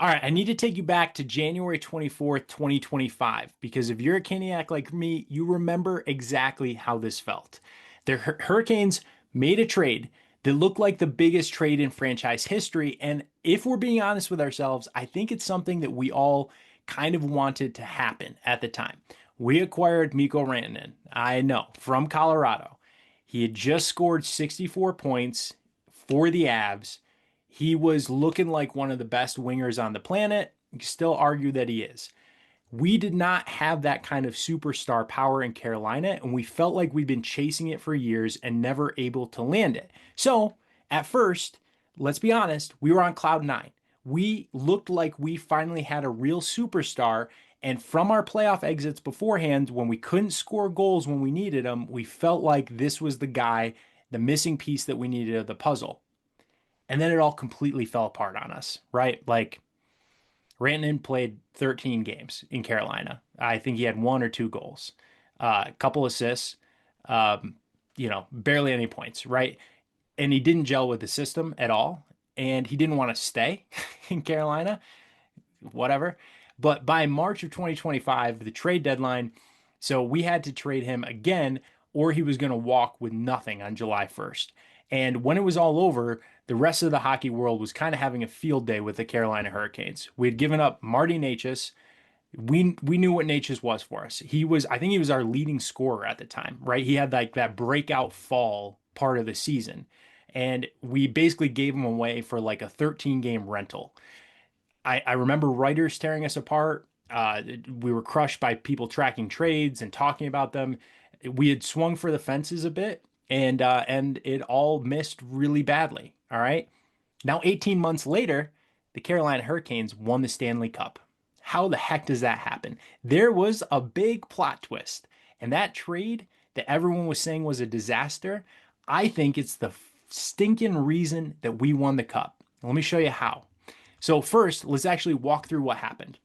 All right, I need to take you back to January 24th, 2025, because if you're a Caniac like me, you remember exactly how this felt. The Hurricanes made a trade that looked like the biggest trade in franchise history. And if we're being honest with ourselves, I think it's something that we all kind of wanted to happen at the time. We acquired Mikko Rantanen, I know, from Colorado. He had just scored 64 points for the Avs. He was looking like one of the best wingers on the planet. You can still argue that he is. We did not have that kind of superstar power in Carolina, and we felt like we'd been chasing it for years and never able to land it. So, at first, let's be honest, we were on cloud nine. We looked like we finally had a real superstar. And from our playoff exits beforehand, when we couldn't score goals when we needed them, we felt like this was the guy, the missing piece that we needed of the puzzle. And then it all completely fell apart on us, right? Like Rantanen played 13 games in Carolina. I think he had one or two goals, a couple assists, um, barely any points, right? And he didn't gel with the system at all. And he didn't want to stay in Carolina, whatever. But by March of 2025, the trade deadline, so we had to trade him again, or he was going to walk with nothing on July 1st. And when it was all over, the rest of the hockey world was kind of having a field day with the Carolina Hurricanes. We had given up Marty Necas. We knew what Necas was for us. I think he was our leading scorer at the time, right? He had like that breakout fall part of the season. And we basically gave him away for like a 13 game rental. I remember writers tearing us apart. We were crushed by people tracking trades and talking about them. We had swung for the fences a bit, and it all missed really badly. All right. Now, 18 months later, the Carolina Hurricanes won the Stanley Cup. How the heck does that happen? There was a big plot twist, and that trade that everyone was saying was a disaster, I think it's the stinking reason that we won the cup. Let me show you how. So first, let's actually walk through what happened.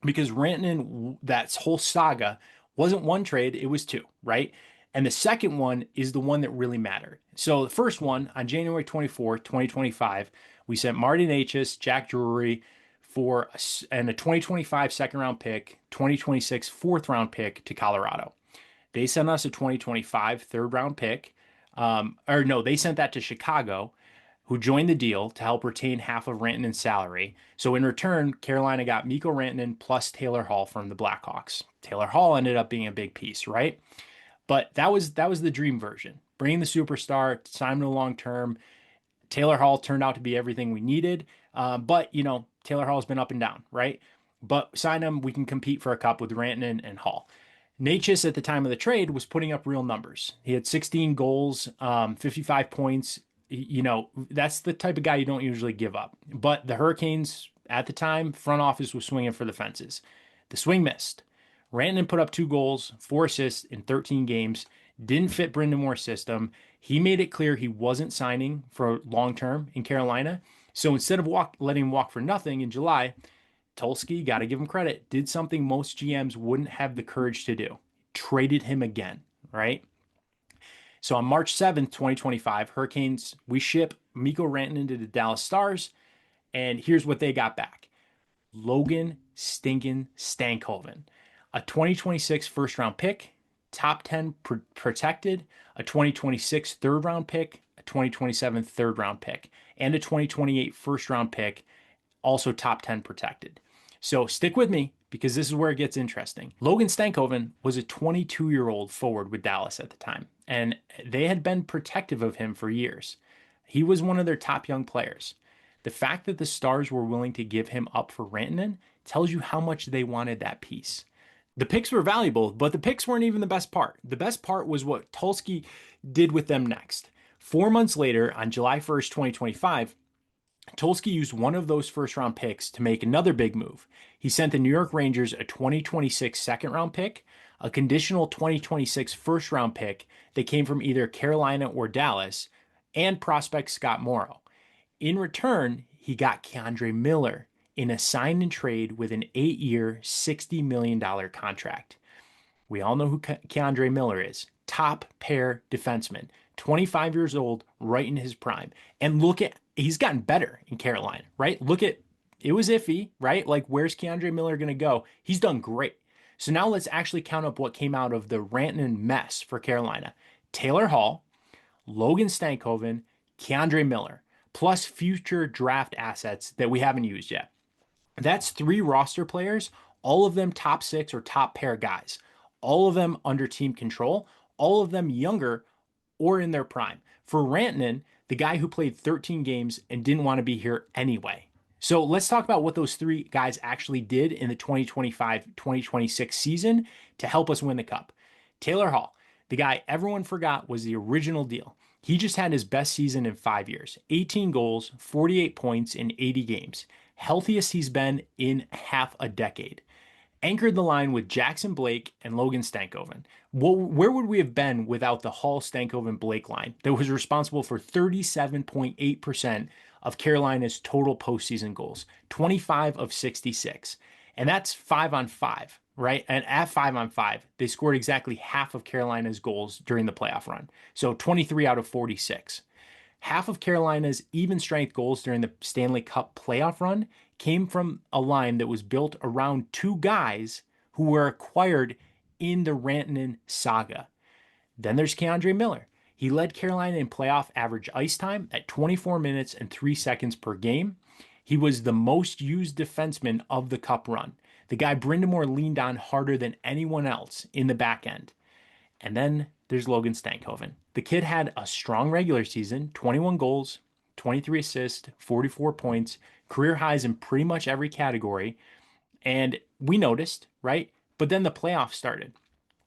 Because Rantanen, that whole saga wasn't one trade, it was two, right? And the second one is the one that really mattered. So the first one on January 24th, 2025, we sent Martin Necas, Jack Drury for a 2025 second round pick, 2026 fourth round pick to Colorado. They sent us a 2025 third round pick. Or no, they sent that to Chicago, who joined the deal to help retain half of Rantanen's salary. So in return, Carolina got Mikko Rantanen plus Taylor Hall from the Blackhawks. Taylor Hall ended up being a big piece, right? But that was the dream version. Bringing the superstar, sign him long term. Taylor Hall turned out to be everything we needed. But Taylor Hall's been up and down, right? But sign him, we can compete for a cup with Rantanen and Hall. Necas at the time of the trade was putting up real numbers. He had 16 goals, 55 points. That's the type of guy you don't usually give up. But the Hurricanes at the time, front office was swinging for the fences. The swing missed. Rantanen put up 2 goals, 4 assists in 13 games. Didn't fit Brendan Moore's system. He made it clear he wasn't signing for long term in Carolina. So instead of letting him walk for nothing in July, Tulsky, got to give him credit, did something most GMs wouldn't have the courage to do. Traded him again, right? So on March 7th, 2025, Hurricanes, we ship Mikko Rantanen to the Dallas Stars, and here's what they got back. Logan Stinkin Stankoven, a 2026 first round pick, top 10 protected, a 2026 third round pick, a 2027 third round pick, and a 2028 first round pick, also top 10 protected. So stick with me because this is where it gets interesting. Logan Stankoven was a 22-year-old forward with Dallas at the time, and they had been protective of him for years. He was one of their top young players. The fact that the Stars were willing to give him up for Rantanen tells you how much they wanted that piece. The picks were valuable, but the picks weren't even the best part. The best part was what Tulsky did with them next. 4 months later, on July 1st, 2025, Tulsky used one of those first round picks to make another big move. He sent the New York Rangers a 2026 second round pick, a conditional 2026 first round pick that came from either Carolina or Dallas, and prospect Scott Morrow. In return, he got K'Andre Miller in a sign and trade with an 8-year, $60 million contract. We all know who K'Andre Miller is. Top pair defenseman, 25 years old, right in his prime. And look at, he's gotten better in Carolina, right? Look at it was iffy, right? Like, where's Keandre Miller going to go? He's done great. So now let's actually count up what came out of the Rantanen mess for Carolina. Taylor Hall, Logan Stankoven, Keandre Miller, plus future draft assets that we haven't used yet. That's three roster players, all of them top six or top pair guys, all of them under team control, all of them younger or in their prime. For Rantanen, the guy who played 13 games and didn't want to be here anyway. So let's talk about what those three guys actually did in the 2025-2026 season to help us win the cup. Taylor Hall, the guy everyone forgot was the original deal. He just had his best season in 5 years. 18 goals, 48 points in 80 games. Healthiest he's been in half a decade. Anchored the line with Jackson Blake and Logan Stankoven. Where would we have been without the Hall Stankoven Blake line that was responsible for 37.8% of Carolina's total postseason goals, 25 of 66? And that's 5-on-5, right? And at 5-on-5, they scored exactly half of Carolina's goals during the playoff run. So 23 out of 46. Half of Carolina's even strength goals during the Stanley Cup playoff run came from a line that was built around two guys who were acquired in the Rantanen saga. Then there's Keandre Miller. He led Carolina in playoff average ice time at 24 minutes and 3 seconds per game. He was the most used defenseman of the cup run. The guy Brindamore leaned on harder than anyone else in the back end. And then there's Logan Stankoven. The kid had a strong regular season, 21 goals, 23 assists, 44 points, career highs in pretty much every category. And we noticed, right? But then the playoffs started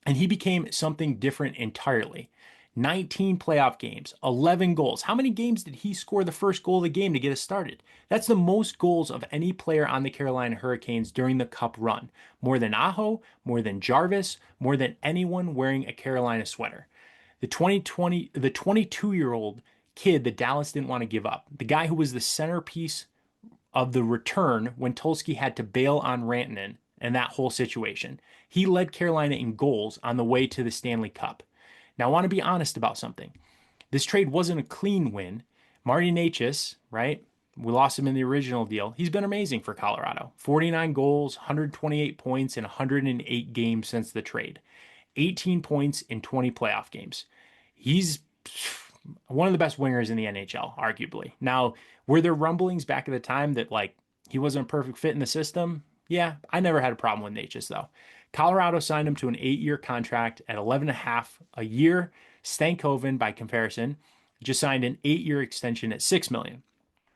and he became something different entirely. 19 playoff games, 11 goals. How many games did he score the first goal of the game to get us started? That's the most goals of any player on the Carolina Hurricanes during the cup run. More than Aho, more than Jarvis, more than anyone wearing a Carolina sweater. The 22-year-old kid that Dallas didn't want to give up. The guy who was the centerpiece of the return when Tulski had to bail on Rantanen and that whole situation. He led Carolina in goals on the way to the Stanley Cup. Now, I want to be honest about something. This trade wasn't a clean win. Marty Necas, right? We lost him in the original deal. He's been amazing for Colorado. 49 goals, 128 points in 108 games since the trade. 18 points in 20 playoff games. He's one of the best wingers in the NHL, arguably. Now, were there rumblings back at the time that like he wasn't a perfect fit in the system? Yeah, I never had a problem with Necas though. Colorado signed him to an 8-year contract at 11.5 a year. Stankoven, by comparison, just signed an 8-year extension at $6 million.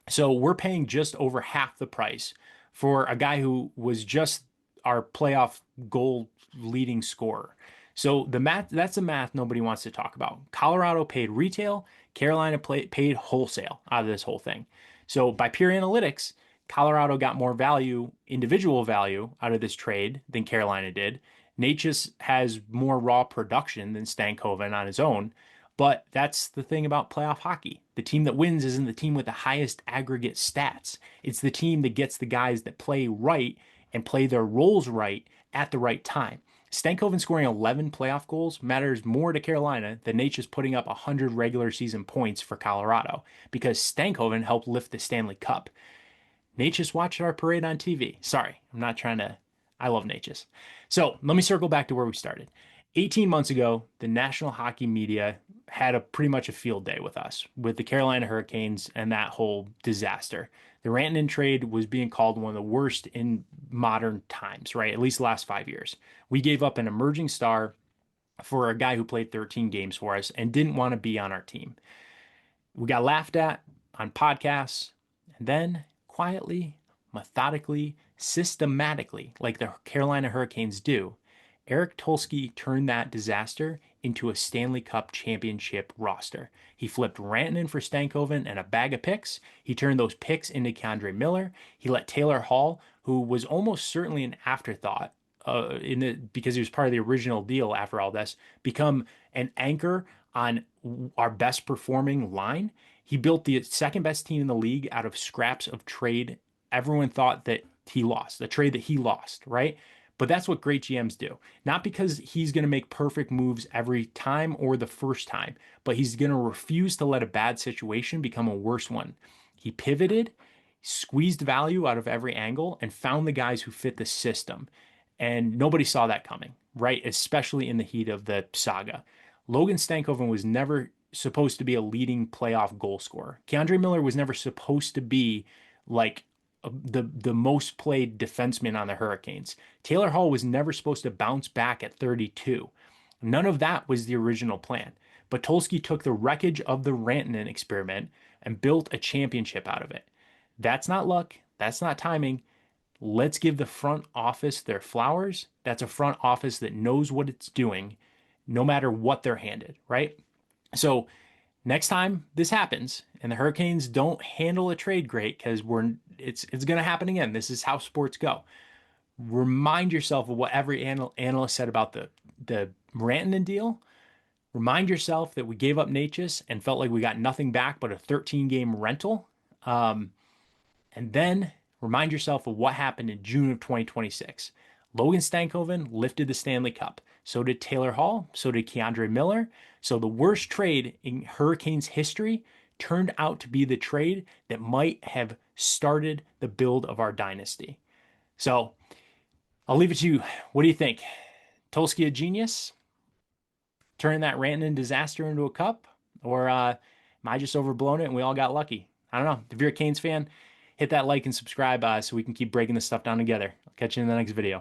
So we're paying just over half the price for a guy who was just our playoff goal leading scorer. So that's the math nobody wants to talk about. Colorado paid retail, Carolina paid wholesale out of this whole thing. So by pure analytics, Colorado got more value, individual value out of this trade than Carolina did. Necas has more raw production than Stankoven on his own. But that's the thing about playoff hockey. The team that wins isn't the team with the highest aggregate stats. It's the team that gets the guys that play right and play their roles right at the right time. Stankoven scoring 11 playoff goals matters more to Carolina than Necas putting up 100 regular season points for Colorado because Stankoven helped lift the Stanley Cup. Necas watched our parade on TV. Sorry, I'm not trying to. I love Necas. So let me circle back to where we started. 18 months ago, the national hockey media had pretty much a field day with us, with the Carolina Hurricanes and that whole disaster. The Rantanen trade was being called one of the worst in modern times, right? At least the last 5 years. We gave up an emerging star for a guy who played 13 games for us and didn't want to be on our team. We got laughed at on podcasts, and then quietly, methodically, systematically, like the Carolina Hurricanes do, Eric Tulski turned that disaster into a Stanley Cup championship roster. He flipped Rantanen for Stankoven and a bag of picks. He turned those picks into Keandre Miller. He let Taylor Hall, who was almost certainly an afterthought because he was part of the original deal after all this, become an anchor on our best performing line. He built the second best team in the league out of scraps of trade. Everyone thought that he lost, the trade that he lost, right? But that's what great GMs do. Not because he's going to make perfect moves every time or the first time, but he's going to refuse to let a bad situation become a worse one. He pivoted. squeezed value out of every angle and found the guys who fit the system. And nobody saw that coming, right? Especially in the heat of the saga. Logan Stankoven was never supposed to be a leading playoff goal scorer. Keandre Miller was never supposed to be like the most played defenseman on the Hurricanes. Taylor Hall was never supposed to bounce back at 32. None of that was the original plan. But Tulski took the wreckage of the Rantanen experiment and built a championship out of it. That's not luck. That's not timing. Let's give the front office their flowers. That's a front office that knows what it's doing, no matter what they're handed, right? So next time this happens and the Hurricanes don't handle a trade great, because it's going to happen again. This is how sports go. Remind yourself of what every analyst said about the Rantanen deal. Remind yourself that we gave up Natchez and felt like we got nothing back but a 13-game rental. And then remind yourself of what happened in June of 2026. Logan Stankoven lifted the Stanley Cup. So did Taylor Hall. So did Keandre Miller. So the worst trade in Hurricanes history turned out to be the trade that might have started the build of our dynasty. So I'll leave it to you. What do you think? Tulski a genius? Turning that Rantanen disaster into a cup? Or am I just overblown it and we all got lucky? I don't know. If you're a Canes fan, hit that like and subscribe so we can keep breaking this stuff down together. I'll catch you in the next video.